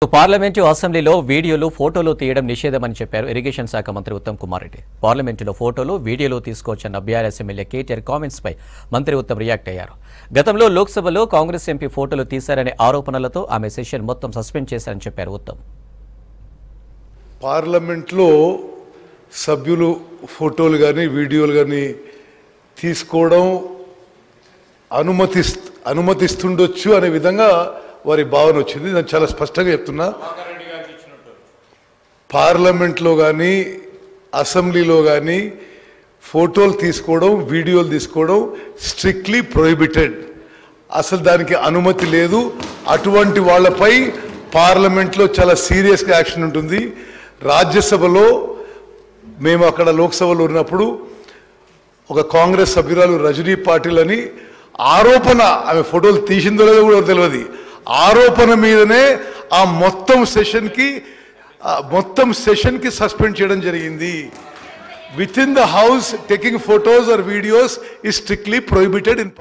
Parliament అసెంబ్లీలో వీడియోలు ఫోటోలు తీయడం నిషేధమని చెప్పారు ఇరిగేషన్ శాఖ మంత్రి ఉత్తమ్ కుమార్ రెడ్డి. పార్లమెంటులో ఫోటోలు వీడియోలు తీసుకోవచ్చన్న బీఆర్ఎస్ ఎమ్మెల్యే కేటీఆర్ కామెంట్స్ పై మంత్రి ఉత్తమ్ రియాక్ట్ అయ్యారు. గతంలో లోక్సభలో కాంగ్రెస్ ఎంపీ ఫోటోలు తీశారనే ఆరోపణలతో ఆమె సెషన్ మొత్తం సస్పెండ్ చేశారని చెప్పారు ఉత్తమ్. పార్లమెంట్లో సభ్యులు ఫోటోలు కానీ వీడియోలు కానీ తీసుకోవడం అనుమతిస్తుండొచ్చు అనే విధంగా వారి భావన వచ్చింది. నేను చాలా స్పష్టంగా చెప్తున్నా, పార్లమెంట్లో కానీ అసెంబ్లీలో కానీ ఫోటోలు తీసుకోవడం వీడియోలు తీసుకోవడం స్ట్రిక్ట్లీ ప్రొహిబిటెడ్. అసలు దానికి అనుమతి లేదు. అటువంటి వాళ్ళపై పార్లమెంట్లో చాలా సీరియస్గా యాక్షన్ ఉంటుంది. రాజ్యసభలో మేము అక్కడ లోక్సభలో ఉన్నప్పుడు ఒక కాంగ్రెస్ సభ్యురాలు రజనీ పాటిల్ అని ఆరోపణ, ఆమె ఫోటోలు తీసిందో లేదో కూడా తెలియదు, ఆరోపణ మీదనే ఆ మొత్తం సెషన్కి సస్పెండ్ చేయడం జరిగింది. Within the house taking photos or videos is strictly prohibited in